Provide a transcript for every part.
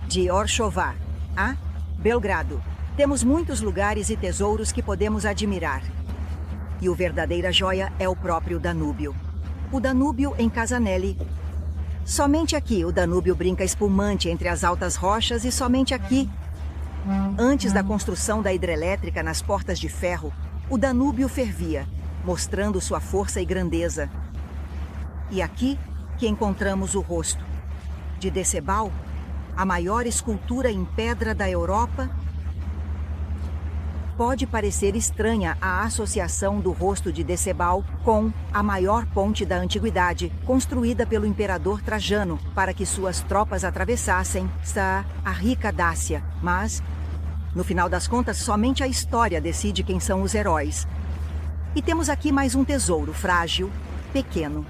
de Orshova, a Belgrado. Temos muitos lugares e tesouros que podemos admirar. E a verdadeira joia é o próprio Danúbio. O Danúbio em Casanelli. Somente aqui o Danúbio brinca espumante entre as altas rochas e somente aqui, antes da construção da hidrelétrica nas Portas de Ferro, o Danúbio fervia, mostrando sua força e grandeza. E aqui que encontramos o rosto de Decebal, a maior escultura em pedra da Europa. Pode parecer estranha a associação do rosto de Decebal com a maior ponte da antiguidade, construída pelo imperador Trajano para que suas tropas atravessassem a rica Dácia. Mas, no final das contas, somente a história decide quem são os heróis. E temos aqui mais um tesouro frágil, pequeno,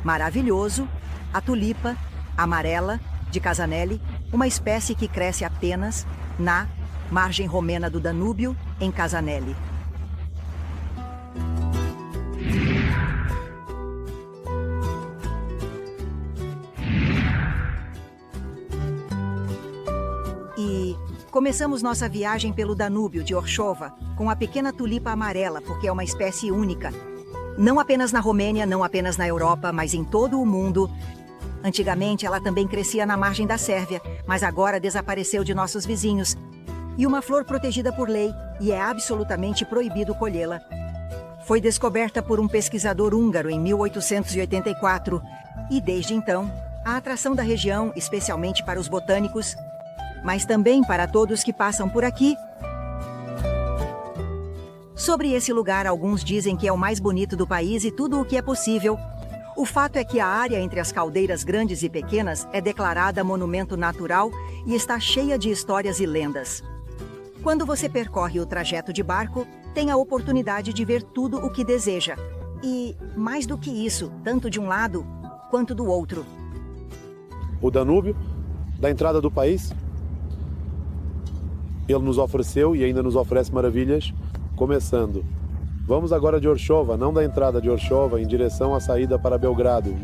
maravilhoso, a tulipa amarela de Casanelli, uma espécie que cresce apenas na margem romena do Danúbio, em Casanelli. E começamos nossa viagem pelo Danúbio de Orshova com a pequena tulipa amarela, porque é uma espécie única. Não apenas na Romênia, não apenas na Europa, mas em todo o mundo. Antigamente ela também crescia na margem da Sérvia, mas agora desapareceu de nossos vizinhos. E uma flor protegida por lei, e é absolutamente proibido colhê-la. Foi descoberta por um pesquisador húngaro em 1884, e desde então, a atração da região, especialmente para os botânicos, mas também para todos que passam por aqui. Sobre esse lugar, alguns dizem que é o mais bonito do país e tudo o que é possível. O fato é que a área entre as caldeiras grandes e pequenas é declarada monumento natural e está cheia de histórias e lendas. Quando você percorre o trajeto de barco, tem a oportunidade de ver tudo o que deseja. E, mais do que isso, tanto de um lado quanto do outro. O Danúbio, da entrada do país, ele nos ofereceu e ainda nos oferece maravilhas, começando. Vamos agora de Orshova, não da entrada de Orshova, em direção à saída para Belgrado,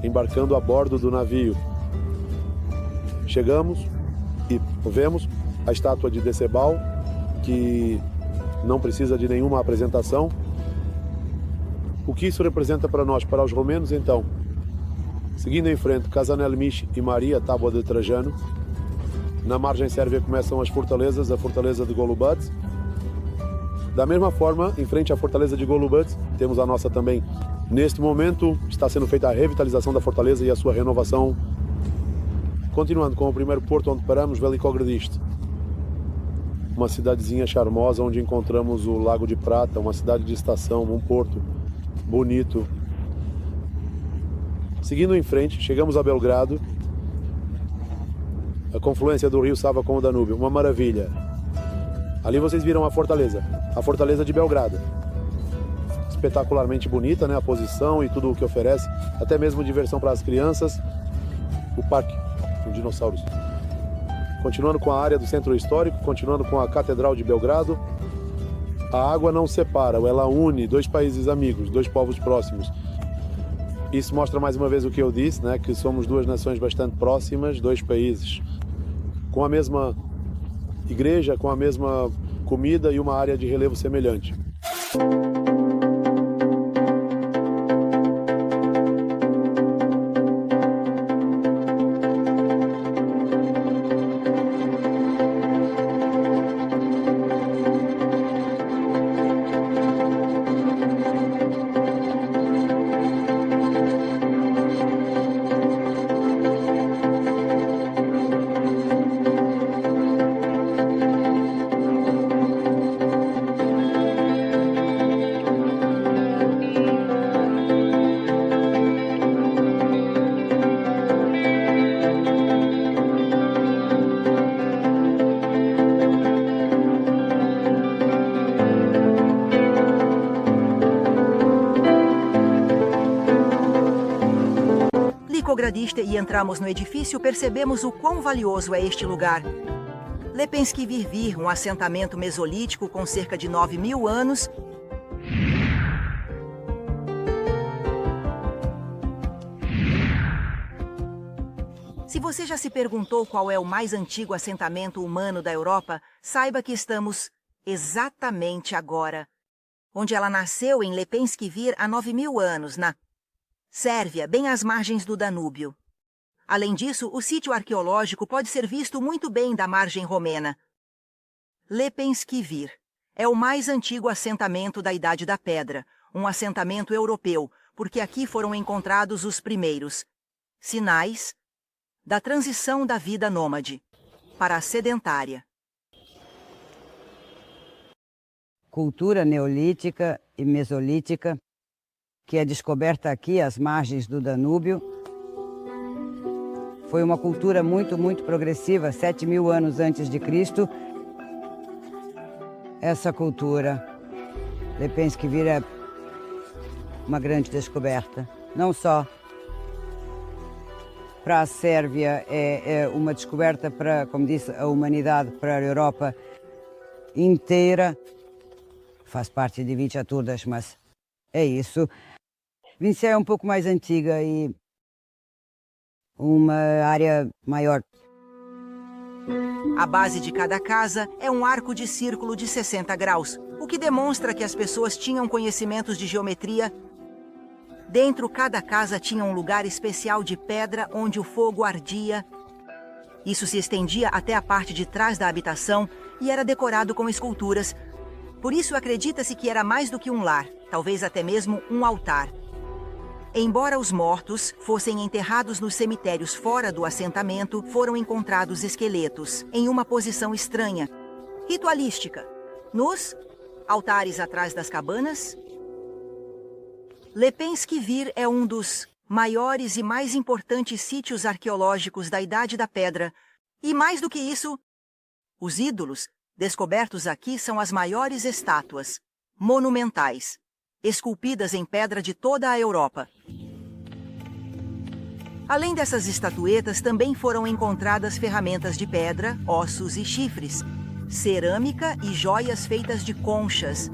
embarcando a bordo do navio. Chegamos e vemos a estátua de Decebal, que não precisa de nenhuma apresentação. O que isso representa para nós, para os romenos, então? Seguindo em frente, Casanelli e Maria, Tábua de Trajano. Na margem sérvia começam as fortalezas, a fortaleza de Golubac. Da mesma forma, em frente à fortaleza de Golubac, temos a nossa também. Neste momento, está sendo feita a revitalização da fortaleza e a sua renovação. Continuando com o primeiro porto onde paramos, Velikogradište. Uma cidadezinha charmosa onde encontramos o Lago de Prata, uma cidade de estação, um porto bonito. Seguindo em frente, chegamos a Belgrado, a confluência do rio Sava com o Danúbio, uma maravilha. Ali vocês viram a fortaleza de Belgrado. Espetacularmente bonita, né? A posição e tudo o que oferece, até mesmo diversão para as crianças. O parque com dinossauros. Continuando com a área do centro histórico, continuando com a Catedral de Belgrado. A água não separa, ela une dois países amigos, dois povos próximos. Isso mostra mais uma vez o que eu disse, né? Que somos duas nações bastante próximas, dois países com a mesma igreja, com a mesma comida e uma área de relevo semelhante. E entramos no edifício, percebemos o quão valioso é este lugar. Lepenski Virvir, um assentamento mesolítico com cerca de 9.000 anos. Se você já se perguntou qual é o mais antigo assentamento humano da Europa, saiba que estamos exatamente agora, onde ela nasceu em Lepenski-Vir há 9.000 anos, na Sérvia, bem às margens do Danúbio. Além disso, o sítio arqueológico pode ser visto muito bem da margem romena. Lepenski-Vir é o mais antigo assentamento da Idade da Pedra, um assentamento europeu, porque aqui foram encontrados os primeiros sinais da transição da vida nômade para a sedentária. Cultura neolítica e mesolítica, que é descoberta aqui às margens do Danúbio. Foi uma cultura muito progressiva, 7.000 anos antes de Cristo. Essa cultura, Lepenski-Vir, é uma grande descoberta. Não só para a Sérvia, é uma descoberta para, como disse, a humanidade, para a Europa inteira. Faz parte de Vicha Turdas, mas é isso. Vincia é um pouco mais antiga e uma área maior. A base de cada casa é um arco de círculo de 60 graus, o que demonstra que as pessoas tinham conhecimentos de geometria. Dentro cada casa tinha um lugar especial de pedra onde o fogo ardia. Isso se estendia até a parte de trás da habitação e era decorado com esculturas. Por isso acredita-se que era mais do que um lar, talvez até mesmo um altar. Embora os mortos fossem enterrados nos cemitérios fora do assentamento, foram encontrados esqueletos, em uma posição estranha, ritualística, nos altares atrás das cabanas. Lepenski-Vir é um dos maiores e mais importantes sítios arqueológicos da Idade da Pedra. E mais do que isso, os ídolos descobertos aqui são as maiores estátuas monumentais, esculpidas em pedra de toda a Europa. Além dessas estatuetas, também foram encontradas ferramentas de pedra, ossos e chifres, cerâmica e joias feitas de conchas,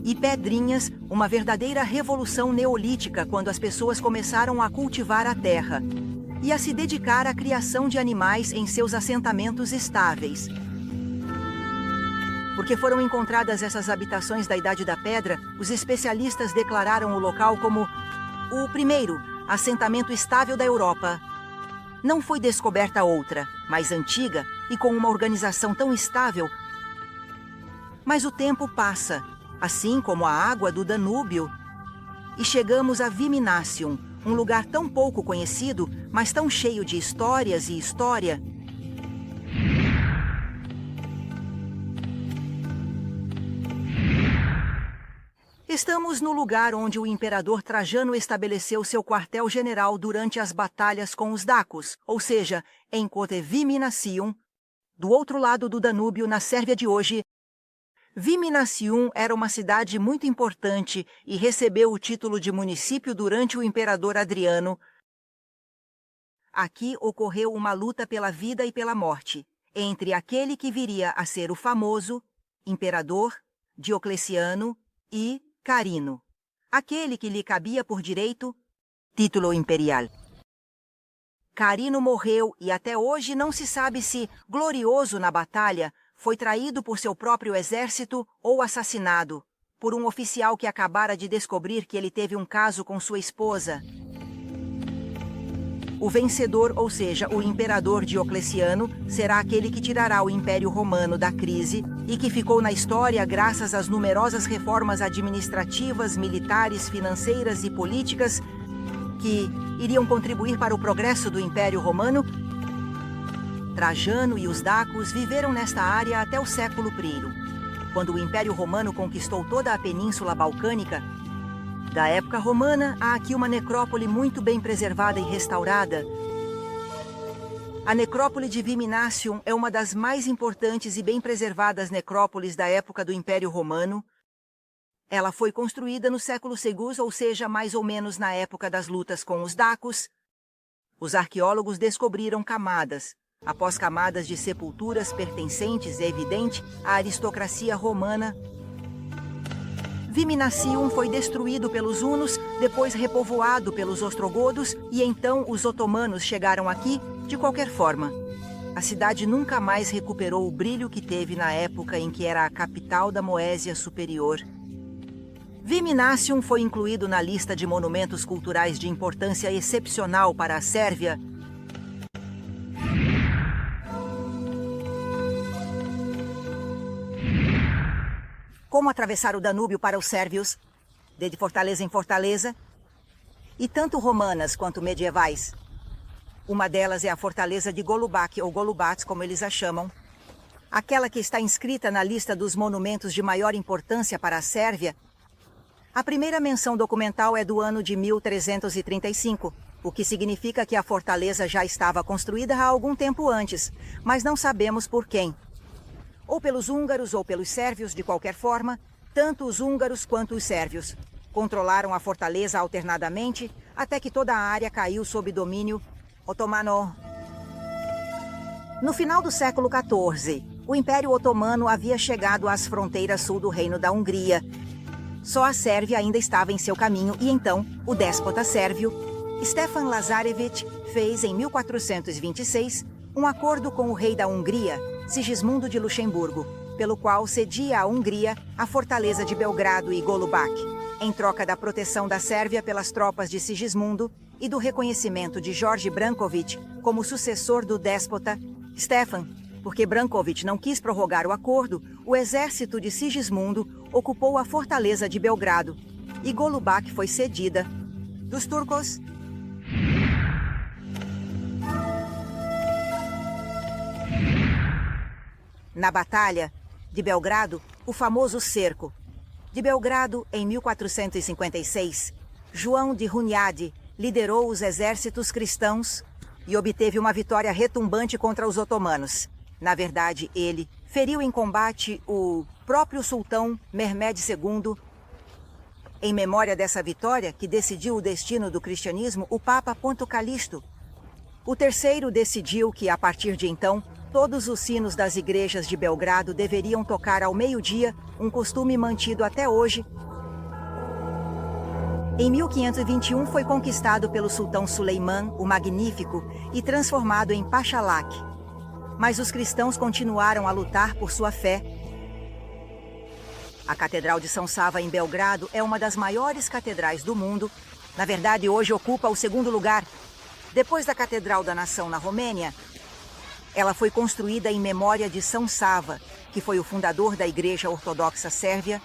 e pedrinhas, uma verdadeira revolução neolítica quando as pessoas começaram a cultivar a terra e a se dedicar à criação de animais em seus assentamentos estáveis. Porque foram encontradas essas habitações da Idade da Pedra, os especialistas declararam o local como o primeiro assentamento estável da Europa. Não foi descoberta outra, mais antiga e com uma organização tão estável. Mas o tempo passa, assim como a água do Danúbio, e chegamos a Viminacium, um lugar tão pouco conhecido, mas tão cheio de histórias e história. Estamos no lugar onde o imperador Trajano estabeleceu seu quartel-general durante as batalhas com os dacos, ou seja, em Cote Viminacium, do outro lado do Danúbio, na Sérvia de hoje. Viminacium era uma cidade muito importante e recebeu o título de município durante o imperador Adriano. Aqui ocorreu uma luta pela vida e pela morte, entre aquele que viria a ser o famoso imperador Diocleciano e Carino, aquele que lhe cabia por direito título imperial. Carino morreu e até hoje não se sabe se, glorioso na batalha, foi traído por seu próprio exército ou assassinado por um oficial que acabara de descobrir que ele teve um caso com sua esposa. O vencedor, ou seja, o imperador Diocleciano, será aquele que tirará o Império Romano da crise e que ficou na história graças às numerosas reformas administrativas, militares, financeiras e políticas que iriam contribuir para o progresso do Império Romano. Trajano e os dacos viveram nesta área até o século I, quando o Império Romano conquistou toda a Península Balcânica. Da época romana, há aqui uma necrópole muito bem preservada e restaurada. A necrópole de Viminacium é uma das mais importantes e bem preservadas necrópoles da época do Império Romano. Ela foi construída no século II, ou seja, mais ou menos na época das lutas com os dacos. Os arqueólogos descobriram camadas, após camadas de sepulturas pertencentes, é evidente, à aristocracia romana. Viminacium foi destruído pelos hunos, depois repovoado pelos ostrogodos, e então os otomanos chegaram aqui, De qualquer forma, a cidade nunca mais recuperou o brilho que teve na época em que era a capital da Moésia Superior. Viminacium foi incluído na lista de monumentos culturais de importância excepcional para a Sérvia. Como atravessar o Danúbio para os sérvios, de fortaleza em fortaleza, e tanto romanas quanto medievais. Uma delas é a fortaleza de Golubac, ou Golubac, como eles a chamam, aquela que está inscrita na lista dos monumentos de maior importância para a Sérvia. A primeira menção documental é do ano de 1335, o que significa que a fortaleza já estava construída há algum tempo antes, mas não sabemos por quem. Ou pelos húngaros ou pelos sérvios, de qualquer forma, tanto os húngaros quanto os sérvios controlaram a fortaleza alternadamente até que toda a área caiu sob domínio otomano. No final do século XIV, o Império Otomano havia chegado às fronteiras sul do Reino da Hungria. Só a Sérvia ainda estava em seu caminho e então o déspota sérvio, Stefan Lazarević, fez em 1426 um acordo com o rei da Hungria, Sigismundo de Luxemburgo, pelo qual cedia à Hungria a fortaleza de Belgrado e Golubac, em troca da proteção da Sérvia pelas tropas de Sigismundo e do reconhecimento de Jorge Branković como sucessor do déspota Stefan. Porque Branković não quis prorrogar o acordo, o exército de Sigismundo ocupou a fortaleza de Belgrado e Golubac foi cedida dos turcos. Na Batalha de Belgrado, o famoso cerco de Belgrado, em 1456, João de Hunyadi liderou os exércitos cristãos e obteve uma vitória retumbante contra os otomanos. Na verdade, ele feriu em combate o próprio sultão Mehmed II. Em memória dessa vitória, que decidiu o destino do cristianismo, o Papa Ponto Calixto o terceiro decidiu que, a partir de então, todos os sinos das igrejas de Belgrado deveriam tocar ao meio-dia, um costume mantido até hoje. Em 1521 foi conquistado pelo sultão Suleiman, o Magnífico, e transformado em Paşalak. Mas os cristãos continuaram a lutar por sua fé. A Catedral de São Sava, em Belgrado, é uma das maiores catedrais do mundo. Na verdade, hoje ocupa o segundo lugar. Depois da Catedral da Nação, na Romênia, ela foi construída em memória de São Sava, que foi o fundador da Igreja Ortodoxa Sérvia.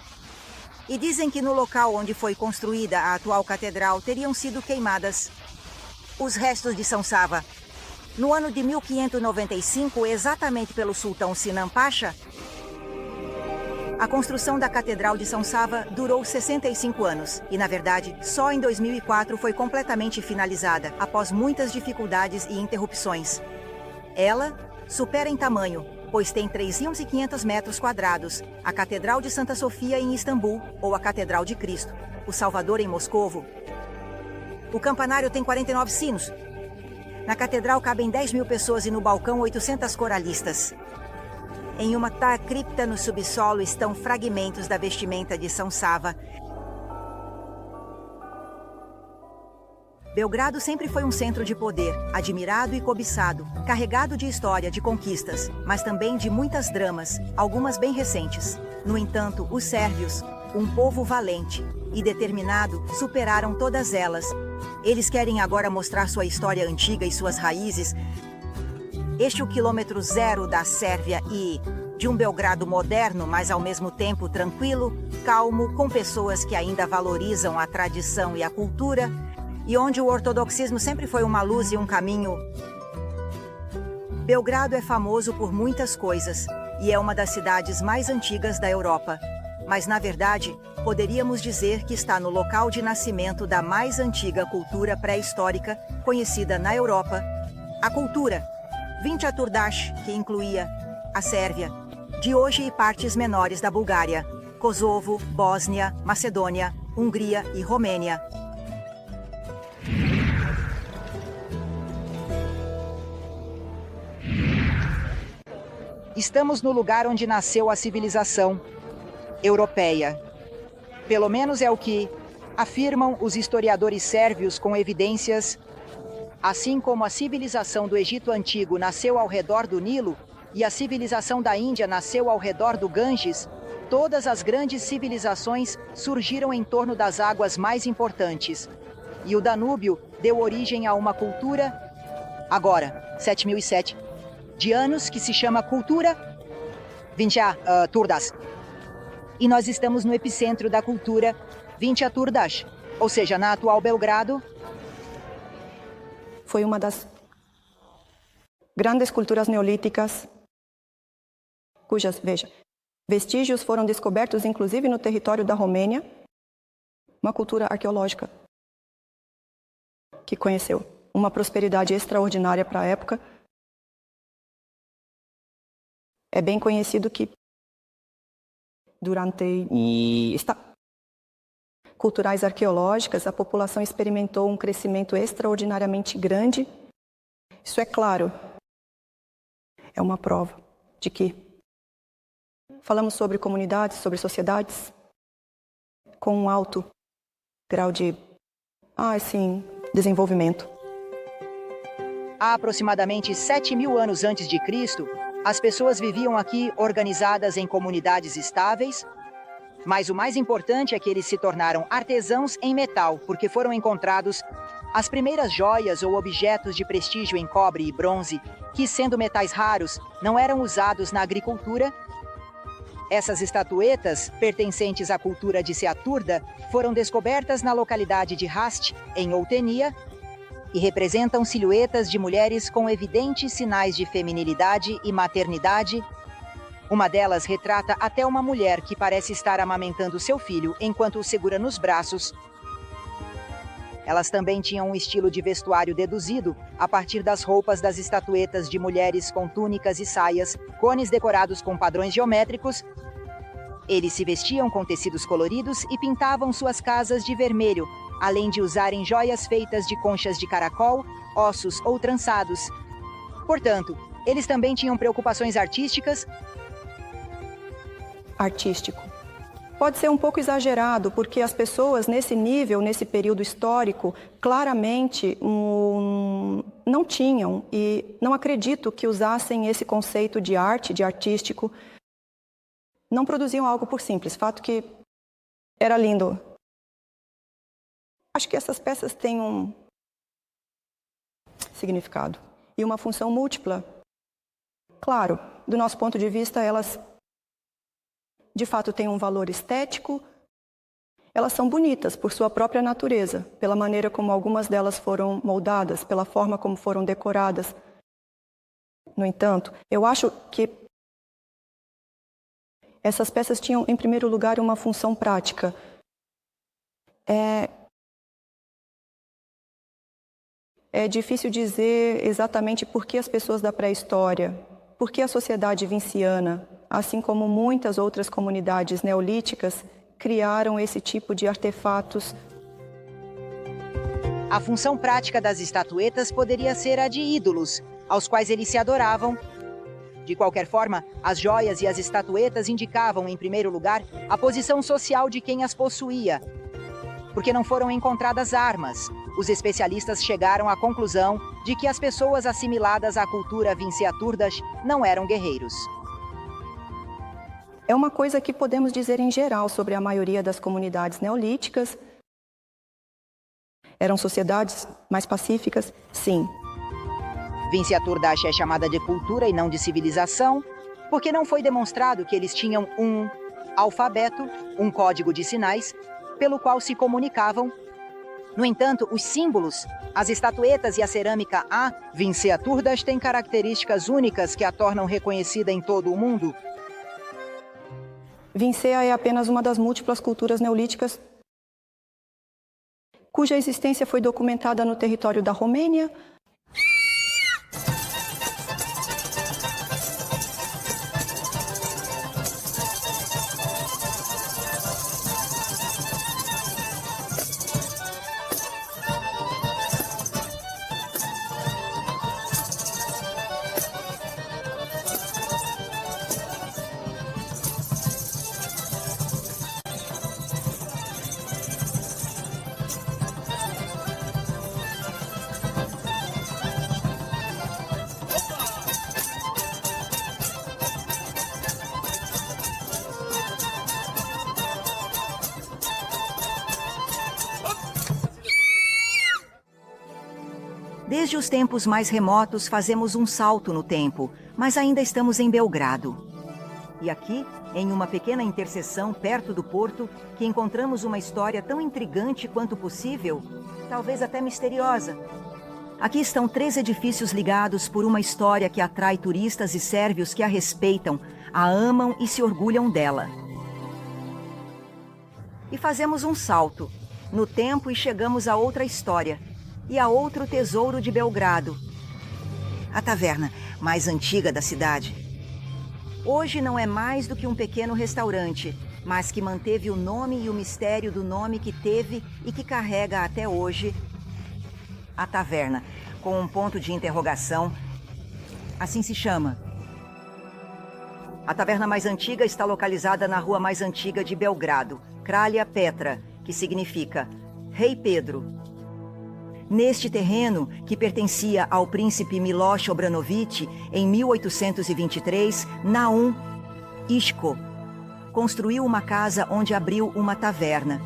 E dizem que no local onde foi construída a atual catedral teriam sido queimadas os restos de São Sava. No ano de 1595, exatamente pelo sultão Sinan Pacha, a construção da Catedral de São Sava durou 65 anos e, na verdade, só em 2004 foi completamente finalizada, após muitas dificuldades e interrupções. Ela supera em tamanho, pois tem 3.500 metros quadrados, a Catedral de Santa Sofia em Istambul, ou a Catedral de Cristo, o Salvador em Moscovo. O campanário tem 49 sinos. Na catedral cabem 10.000 pessoas e no balcão 800 coralistas. Em uma cripta no subsolo estão fragmentos da vestimenta de São Sava. Belgrado sempre foi um centro de poder, admirado e cobiçado, carregado de história, de conquistas, mas também de muitas dramas, algumas bem recentes. No entanto, os sérvios, um povo valente e determinado, superaram todas elas. Eles querem agora mostrar sua história antiga e suas raízes. Este é o quilômetro zero da Sérvia e de um Belgrado moderno, mas ao mesmo tempo tranquilo, calmo, com pessoas que ainda valorizam a tradição e a cultura, e onde o ortodoxismo sempre foi uma luz e um caminho. Belgrado é famoso por muitas coisas e é uma das cidades mais antigas da Europa. Mas, na verdade, poderíamos dizer que está no local de nascimento da mais antiga cultura pré-histórica conhecida na Europa, a cultura Vincha Turdash, que incluía a Sérvia, de hoje e partes menores da Bulgária, Kosovo, Bósnia, Macedônia, Hungria e Romênia. Estamos no lugar onde nasceu a civilização europeia. Pelo menos é o que afirmam os historiadores sérvios com evidências Assim como a civilização do Egito Antigo nasceu ao redor do Nilo e a civilização da Índia nasceu ao redor do Ganges, todas as grandes civilizações surgiram em torno das águas mais importantes. E o Danúbio deu origem a uma cultura, agora, 7007, de anos, que se chama cultura Vincha Turdas. E nós estamos no epicentro da cultura Vincha Turdas, ou seja, na atual Belgrado. Foi uma das grandes culturas neolíticas, cujas, veja, vestígios foram descobertos inclusive no território da Romênia, uma cultura arqueológica que conheceu uma prosperidade extraordinária para a época. É bem conhecido que durante culturais arqueológicas, a população experimentou um crescimento extraordinariamente grande. Isso é claro, é uma prova de que falamos sobre comunidades, sobre sociedades com um alto grau de desenvolvimento. Há aproximadamente 7.000 anos antes de Cristo, as pessoas viviam aqui organizadas em comunidades estáveis, mas o mais importante é que eles se tornaram artesãos em metal, porque foram encontrados as primeiras joias ou objetos de prestígio em cobre e bronze, que, sendo metais raros, não eram usados na agricultura. Essas estatuetas, pertencentes à cultura de Seaturda, foram descobertas na localidade de Rast, em Outenia, e representam silhuetas de mulheres com evidentes sinais de feminilidade e maternidade. Uma delas retrata até uma mulher que parece estar amamentando seu filho enquanto o segura nos braços. Elas também tinham um estilo de vestuário deduzido a partir das roupas das estatuetas de mulheres com túnicas e saias, cones decorados com padrões geométricos. Eles se vestiam com tecidos coloridos e pintavam suas casas de vermelho, além de usarem joias feitas de conchas de caracol, ossos ou trançados. Portanto, eles também tinham preocupações artísticas. Artístico. Pode ser um pouco exagerado, porque as pessoas nesse nível, nesse período histórico, claramente não tinham, e não acredito que usassem esse conceito de arte, de artístico. Não produziam algo por simples, fato que era lindo. Acho que essas peças têm um significado e uma função múltipla. Claro, do nosso ponto de vista, elas de fato têm um valor estético. Elas são bonitas por sua própria natureza, pela maneira como algumas delas foram moldadas, pela forma como foram decoradas. No entanto, eu acho que essas peças tinham, em primeiro lugar, uma função prática. É difícil dizer exatamente por que as pessoas da pré-história, por que a sociedade vinciana, assim como muitas outras comunidades neolíticas, criaram esse tipo de artefatos. A função prática das estatuetas poderia ser a de ídolos, aos quais eles se adoravam. De qualquer forma, as joias e as estatuetas indicavam, em primeiro lugar, a posição social de quem as possuía. Porque não foram encontradas armas, os especialistas chegaram à conclusão de que as pessoas assimiladas à cultura Vinciaturdas não eram guerreiros. É uma coisa que podemos dizer em geral sobre a maioria das comunidades neolíticas. Eram sociedades mais pacíficas? Sim. Vinciaturdas é chamada de cultura e não de civilização, porque não foi demonstrado que eles tinham um alfabeto, um código de sinais, pelo qual se comunicavam. No entanto, os símbolos, as estatuetas e a cerâmica Vinciaturdas têm características únicas que a tornam reconhecida em todo o mundo. Vincea é apenas uma das múltiplas culturas neolíticas cuja existência foi documentada no território da Romênia. Desde os tempos mais remotos fazemos um salto no tempo, mas ainda estamos em Belgrado. E aqui, em uma pequena interseção perto do porto, que encontramos uma história tão intrigante quanto possível, talvez até misteriosa. Aqui estão 3 edifícios ligados por uma história que atrai turistas e sérvios que a respeitam, a amam e se orgulham dela. E fazemos um salto no tempo e chegamos a outra história e a outro tesouro de Belgrado, a taverna mais antiga da cidade. Hoje não é mais do que um pequeno restaurante, mas que manteve o nome e o mistério do nome que teve e que carrega até hoje a taverna, com um ponto de interrogação. Assim se chama. A taverna mais antiga está localizada na rua mais antiga de Belgrado, Kralja Petra, que significa Rei Pedro. Neste terreno, que pertencia ao príncipe Miloš Obranović, em 1823, Naum Iško construiu uma casa onde abriu uma taverna.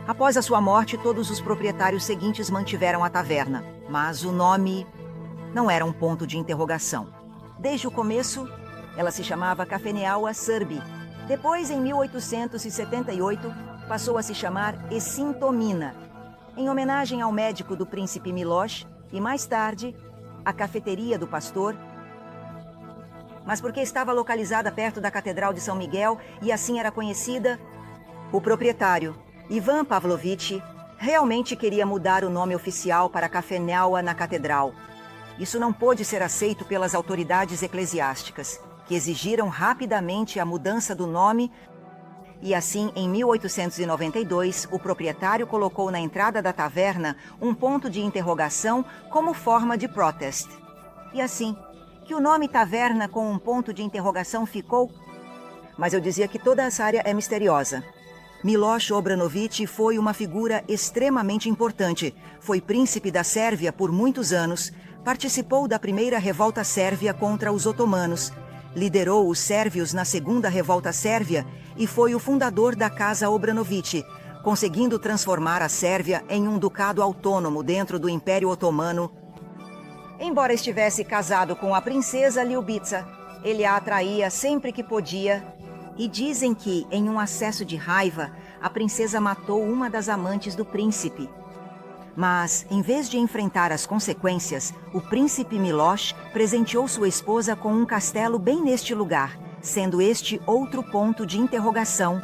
Após a sua morte, todos os proprietários seguintes mantiveram a taverna, mas o nome não era um ponto de interrogação. Desde o começo, ela se chamava Kafeneaua Srbi. Depois, em 1878, passou a se chamar Esintomina, em homenagem ao médico do príncipe Miloš, e mais tarde, a cafeteria do pastor, mas porque estava localizada perto da Catedral de São Miguel e assim era conhecida, o proprietário, Ivan Pavlovich, realmente queria mudar o nome oficial para Kafeneaua na Catedral. Isso não pôde ser aceito pelas autoridades eclesiásticas, que exigiram rapidamente a mudança do nome. E assim, em 1892, o proprietário colocou na entrada da taverna um ponto de interrogação como forma de protesto. E assim, que o nome taverna com um ponto de interrogação ficou. Mas eu dizia que toda essa área é misteriosa. Miloš Obranović foi uma figura extremamente importante. Foi príncipe da Sérvia por muitos anos, participou da primeira revolta sérvia contra os otomanos, liderou os sérvios na segunda revolta sérvia e foi o fundador da Casa Obranović, conseguindo transformar a Sérvia em um ducado autônomo dentro do Império Otomano. Embora estivesse casado com a princesa Ljubica, ele a atraía sempre que podia, e dizem que, em um acesso de raiva, a princesa matou uma das amantes do príncipe. Mas, em vez de enfrentar as consequências, o príncipe Miloš presenteou sua esposa com um castelo bem neste lugar, sendo este outro ponto de interrogação.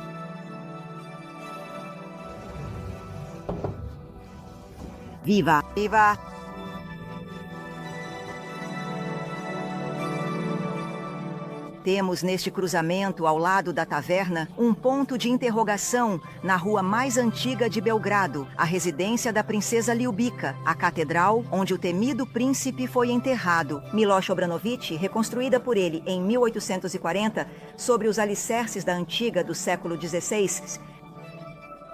Viva! Viva! Temos neste cruzamento, ao lado da taverna, um ponto de interrogação na rua mais antiga de Belgrado, a residência da princesa Ljubica, a catedral onde o temido príncipe foi enterrado. Miloš Obranović, reconstruída por ele em 1840, sobre os alicerces da antiga do século XVI.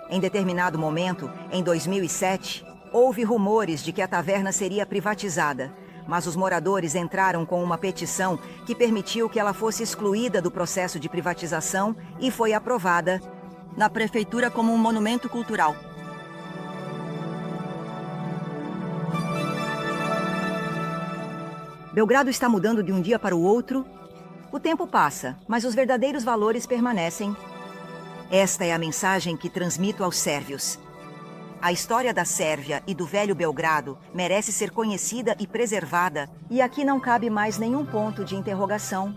Em determinado momento, em 2007, houve rumores de que a taverna seria privatizada. Mas os moradores entraram com uma petição que permitiu que ela fosse excluída do processo de privatização e foi aprovada na prefeitura como um monumento cultural. Belgrado está mudando de um dia para o outro. O tempo passa, mas os verdadeiros valores permanecem. Esta é a mensagem que transmito aos sérvios. A história da Sérvia e do velho Belgrado merece ser conhecida e preservada, e aqui não cabe mais nenhum ponto de interrogação.